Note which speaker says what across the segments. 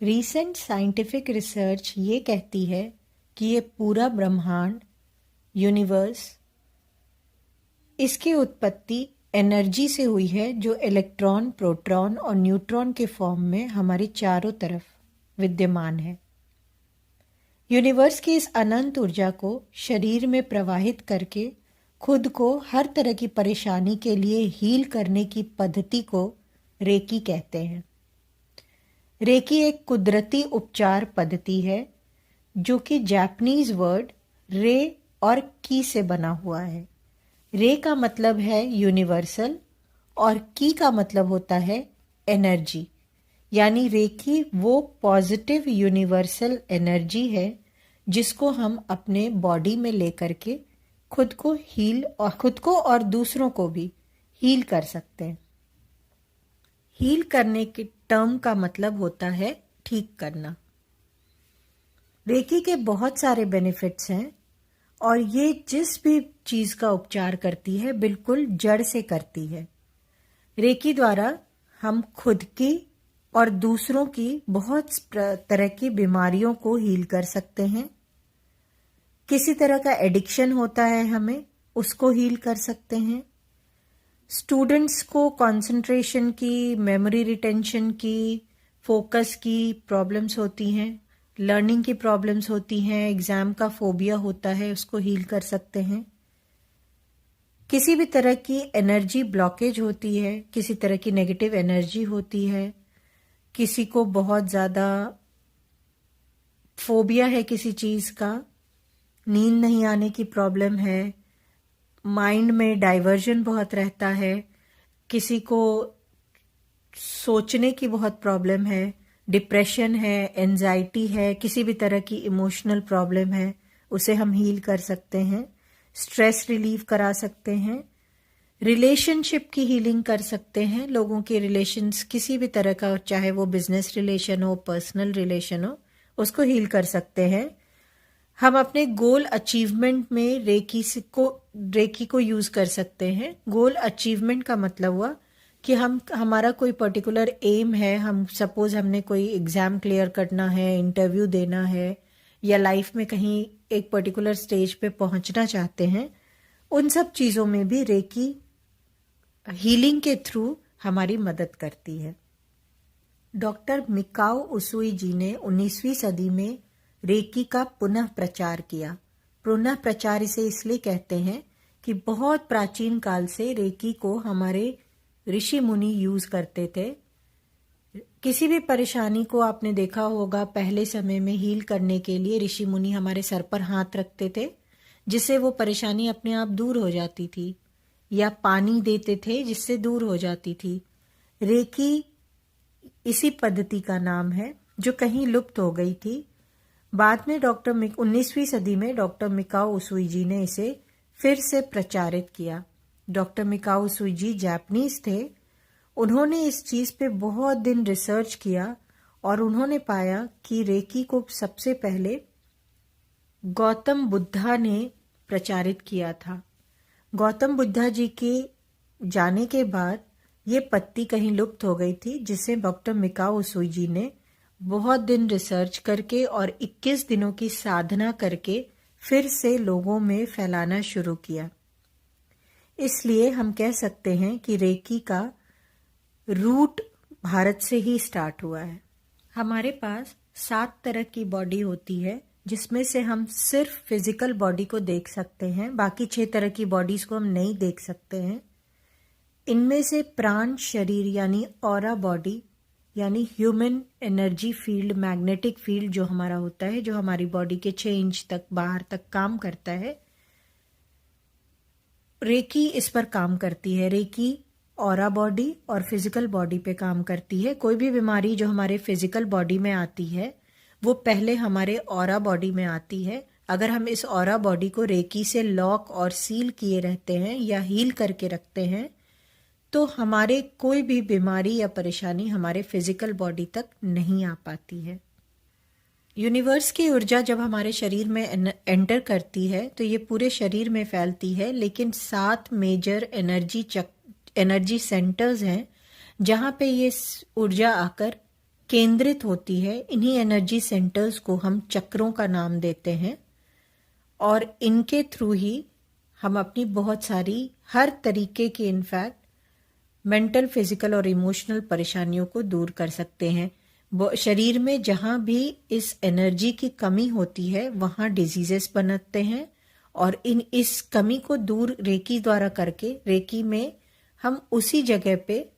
Speaker 1: Recent scientific research ये कहती है कि ये पूरा ब्रह्मांड, यूनिवर्स, इसकी उत्पत्ति एनर्जी से हुई है जो इलेक्ट्रॉन, प्रोटॉन और न्यूट्रॉन के फॉर्म में हमारी चारों तरफ विद्यमान है। यूनिवर्स की इस अनंत ऊर्जा को शरीर में प्रवाहित करके खुद को हर तरह की परेशानी के लिए हील करने की पद्धति को रेकी कहते हैं। रेकी एक कुदरती उपचार पद्धति है जो कि जापानीज वर्ड रे और की से बना हुआ है। रे का मतलब है यूनिवर्सल और की का मतलब होता है एनर्जी, यानी रेकी वो पॉजिटिव यूनिवर्सल एनर्जी है जिसको हम अपने बॉडी में लेकर के खुद को और दूसरों को भी हील कर सकते हैं। हील करने के टर्म का मतलब होता है ठीक करना। रेकी के बहुत सारे बेनिफिट्स हैं और ये जिस भी चीज़ का उपचार करती है बिल्कुल जड़ से करती है। रेकी द्वारा हम खुद की और दूसरों की बहुत तरह की बीमारियों को हील कर सकते हैं। किसी तरह का एडिक्शन होता है हमें, उसको हील कर सकते हैं। स्टूडेंट्स को कंसंट्रेशन की, मेमोरी रिटेंशन की, फोकस की प्रॉब्लम्स होती हैं, लर्निंग की प्रॉब्लम्स होती हैं, एग्जाम का फोबिया होता है, उसको हील कर सकते हैं। किसी भी तरह की एनर्जी ब्लॉकेज होती है, किसी तरह की नेगेटिव एनर्जी होती है, किसी को बहुत ज़्यादा फोबिया है किसी चीज़ का, नींद नहीं आने की प्रॉब्लम है, माइंड में डाइवर्जन बहुत रहता है, किसी को सोचने की बहुत प्रॉब्लम है, डिप्रेशन है, एंजाइटी है, किसी भी तरह की इमोशनल प्रॉब्लम है, उसे हम हील कर सकते हैं। स्ट्रेस रिलीव करा सकते हैं। रिलेशनशिप की हीलिंग कर सकते हैं। लोगों के रिलेशंस किसी भी तरह का, चाहे वो बिजनेस रिलेशन हो, पर्सनल रिलेशन हो, उसको हील कर सकते हैं। हम अपने गोल अचीवमेंट में रेकी को यूज कर सकते हैं। गोल अचीवमेंट का मतलब हुआ कि हमारा कोई पर्टिकुलर एम है, हम सपोज हमने कोई एग्जाम क्लियर करना है, इंटरव्यू देना है, या लाइफ में कहीं एक पर्टिकुलर स्टेज पे पहुंचना चाहते हैं, उन सब चीज़ों में भी रेकी हीलिंग के थ्रू हमारी मदद करती है। डॉक्टर मिकाओ उसूई जी ने 19वीं सदी में रेकी का पुनः प्रचार किया। पुनः प्रचार इसे इसलिए कहते हैं कि बहुत प्राचीन काल से रेकी को हमारे ऋषि मुनि यूज करते थे। किसी भी परेशानी को आपने देखा होगा, पहले समय में हील करने के लिए ऋषि मुनि हमारे सर पर हाथ रखते थे, जिससे वो परेशानी अपने आप दूर हो जाती थी, या पानी देते थे जिससे दूर हो जाती थी। रेकी इसी पद्धति का नाम है जो कहीं लुप्त हो गई थी। बाद में 19वीं सदी में डॉक्टर मिकाओ उसूई जी ने इसे फिर से प्रचारित किया। डॉक्टर मिकाओ उसूई जी जापानीज थे। उन्होंने इस चीज़ पे बहुत दिन रिसर्च किया और उन्होंने पाया कि रेकी को सबसे पहले गौतम बुद्धा ने प्रचारित किया था। गौतम बुद्धा जी के जाने के बाद ये पत्ती कहीं लुप्त हो गई थी, जिसे डॉक्टर मिकाओ उसूई जी ने बहुत दिन रिसर्च करके और 21 दिनों की साधना करके फिर से लोगों में फैलाना शुरू किया। इसलिए हम कह सकते हैं कि रेकी का रूट भारत से ही स्टार्ट हुआ है। हमारे पास 7 तरह की बॉडी होती है, जिसमें से हम सिर्फ फिजिकल बॉडी को देख सकते हैं, बाकी 6 तरह की बॉडीज को हम नहीं देख सकते हैं। इनमें से प्राण शरीर यानी ऑरा बॉडी, यानी human energy field, magnetic field जो हमारा होता है, जो हमारी बॉडी के 6 इंच तक बाहर तक काम करता है, रेकी इस पर काम करती है। रेकी ऑरा बॉडी और फिजिकल बॉडी पे काम करती है। कोई भी बीमारी जो हमारे फिजिकल बॉडी में आती है वो पहले हमारे ऑरा बॉडी में आती है। अगर हम इस ऑरा बॉडी को रेकी से लॉक और सील किए रहते हैं या हील करके रखते हैं, तो हमारे कोई भी बीमारी या परेशानी हमारे फिजिकल बॉडी तक नहीं आ पाती है। यूनिवर्स की ऊर्जा जब हमारे शरीर में एंटर करती है तो ये पूरे शरीर में फैलती है, लेकिन 7 मेजर एनर्जी सेंटर्स हैं जहाँ पे ये ऊर्जा आकर केंद्रित होती है। इन्हीं एनर्जी सेंटर्स को हम चक्रों का नाम देते हैं और इनके थ्रू ही हम अपनी बहुत सारी हर तरीके की इनफैक्ट मेंटल, फिजिकल और इमोशनल परेशानियों को दूर कर सकते हैं। शरीर में जहाँ भी इस एनर्जी की कमी होती है वहाँ डिजीजेस बनते हैं और इस कमी को दूर रेकी द्वारा करके, रेकी में हम उसी जगह पे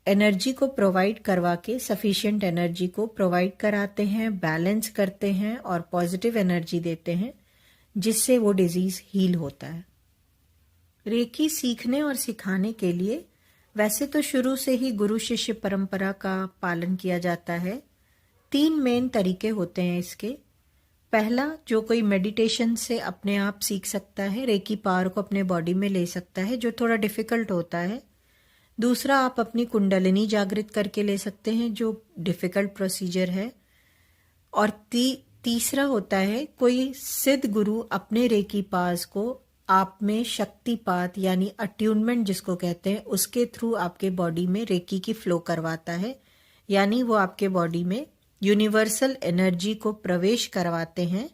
Speaker 1: एनर्जी को प्रोवाइड करवा के सफिशिएंट एनर्जी को प्रोवाइड कराते हैं, बैलेंस करते हैं और पॉजिटिव एनर्जी देते हैं, जिससे वो डिजीज हील होता है। रेकी सीखने और सिखाने के लिए वैसे तो शुरू से ही गुरु शिष्य परंपरा का पालन किया जाता है। 3 मेन तरीके होते हैं इसके। पहला, जो कोई मेडिटेशन से अपने आप सीख सकता है, रेकी पावर को अपने बॉडी में ले सकता है, जो थोड़ा डिफिकल्ट होता है। दूसरा, आप अपनी कुंडलिनी जागृत करके ले सकते हैं, जो डिफिकल्ट प्रोसीजर है। और तीसरा होता है, कोई सिद्ध गुरु अपने रेकी पावर्स को आप में शक्तिपात यानी अट्यूनमेंट जिसको कहते हैं, उसके थ्रू आपके बॉडी में रेकी की फ्लो करवाता है, यानी वो आपके बॉडी में यूनिवर्सल एनर्जी को प्रवेश करवाते हैं।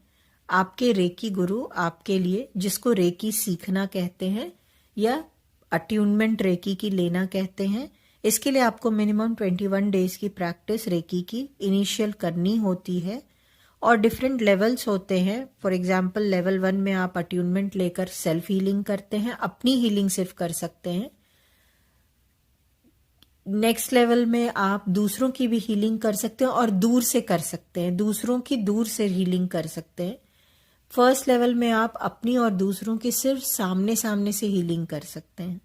Speaker 1: आपके रेकी गुरु आपके लिए, जिसको रेकी सीखना कहते हैं या अट्यूनमेंट रेकी की लेना कहते हैं, इसके लिए आपको मिनिमम 21 डेज की प्रैक्टिस रेकी की इनिशियल करनी होती है और डिफरेंट लेवल्स होते हैं। फॉर एग्जांपल, लेवल 1 में आप अट्यूनमेंट लेकर सेल्फ हीलिंग करते हैं, अपनी हीलिंग सिर्फ कर सकते हैं। नेक्स्ट लेवल में आप दूसरों की भी हीलिंग कर सकते हैं और दूर से कर सकते हैं, दूसरों की दूर से हीलिंग कर सकते हैं। फर्स्ट लेवल में आप अपनी और दूसरों की सिर्फ सामने सामने से हीलिंग कर सकते हैं।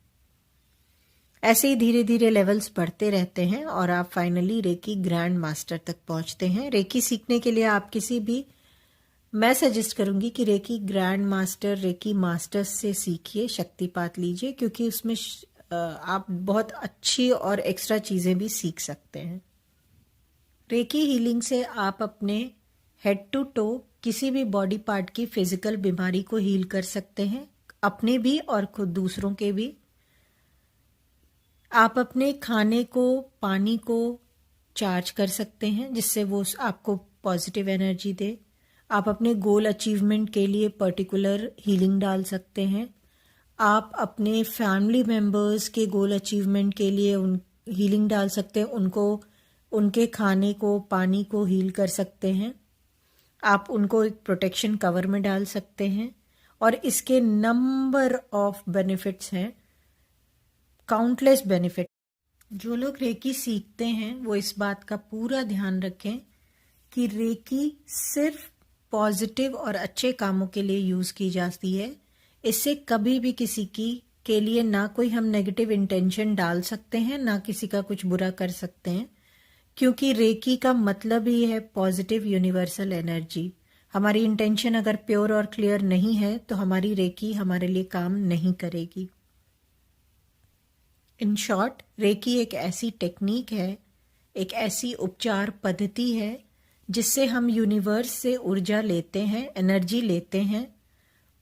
Speaker 1: ऐसे ही धीरे धीरे लेवल्स बढ़ते रहते हैं और आप फाइनली रेकी ग्रैंड मास्टर तक पहुंचते हैं। रेकी सीखने के लिए आप मैं सजेस्ट करूंगी कि reiki grand master, reiki masters से सीखिए, शक्तिपात लीजिए, क्योंकि उसमें आप बहुत अच्छी और एक्स्ट्रा चीजें भी सीख सकते हैं। रेकी हीलिंग से आप अपने हेड टू टो किसी भी बॉडी पार्ट की फिजिकल बीमारी को हील कर सकते हैं, अपने भी और खुद दूसरों के भी। आप अपने खाने को, पानी को चार्ज कर सकते हैं, जिससे वो आपको पॉजिटिव एनर्जी दे। आप अपने गोल अचीवमेंट के लिए पर्टिकुलर हीलिंग डाल सकते हैं। आप अपने फैमिली मेंबर्स के गोल अचीवमेंट के लिए हीलिंग डाल सकते हैं, उनके खाने को, पानी को हील कर सकते हैं। आप उनको एक प्रोटेक्शन कवर में डाल सकते हैं और इसके नंबर ऑफ बेनिफिट्स हैं, काउंटलेस बेनिफिट। जो लोग रेकी सीखते हैं वो इस बात का पूरा ध्यान रखें कि रेकी सिर्फ पॉजिटिव और अच्छे कामों के लिए यूज की जाती है। इससे कभी भी किसी के लिए ना कोई हम नेगेटिव इंटेंशन डाल सकते हैं, ना किसी का कुछ बुरा कर सकते हैं, क्योंकि रेकी का मतलब ही है पॉजिटिव यूनिवर्सल एनर्जी। हमारी इंटेंशन अगर प्योर और क्लियर नहीं है तो हमारी रेकी हमारे लिए काम नहीं करेगी। इन शॉर्ट, रेकी एक ऐसी टेक्निक है, एक ऐसी उपचार पद्धति है जिससे हम यूनिवर्स से ऊर्जा लेते हैं, एनर्जी लेते हैं,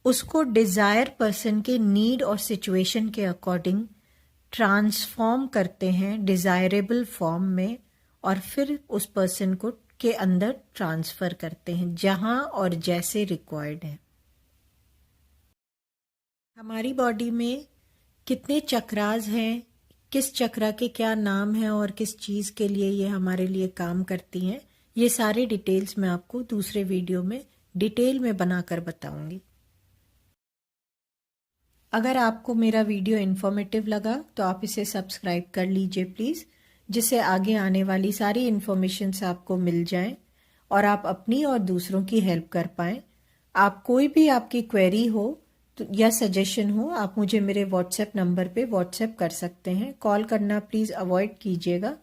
Speaker 1: उसको डिजायर पर्सन के नीड और सिचुएशन के अकॉर्डिंग ट्रांसफॉर्म करते हैं डिजायरेबल फॉर्म में और फिर उस पर्सन को के अंदर ट्रांसफर करते हैं जहां और जैसे रिक्वायर्ड है। हमारी बॉडी में कितने चक्रास हैं, किस चक्रा के क्या नाम है और किस चीज के लिए ये हमारे लिए काम करती हैं, ये सारे डिटेल्स मैं आपको दूसरे वीडियो में डिटेल में बनाकर बताऊंगी। अगर आपको मेरा वीडियो इन्फॉर्मेटिव लगा तो आप इसे सब्सक्राइब कर लीजिए प्लीज़, जिससे आगे आने वाली सारी इन्फॉर्मेशंस आपको मिल जाएं और आप अपनी और दूसरों की हेल्प कर पाएं। आप कोई भी आपकी क्वेरी हो या सजेशन हो, आप मुझे मेरे व्हाट्सएप नंबर पे व्हाट्सएप कर सकते हैं। कॉल करना प्लीज़ अवॉइड कीजिएगा,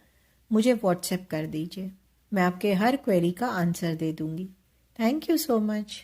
Speaker 1: मुझे व्हाट्सएप कर दीजिए, मैं आपके हर क्वेरी का आंसर दे दूंगी। Thank you so much.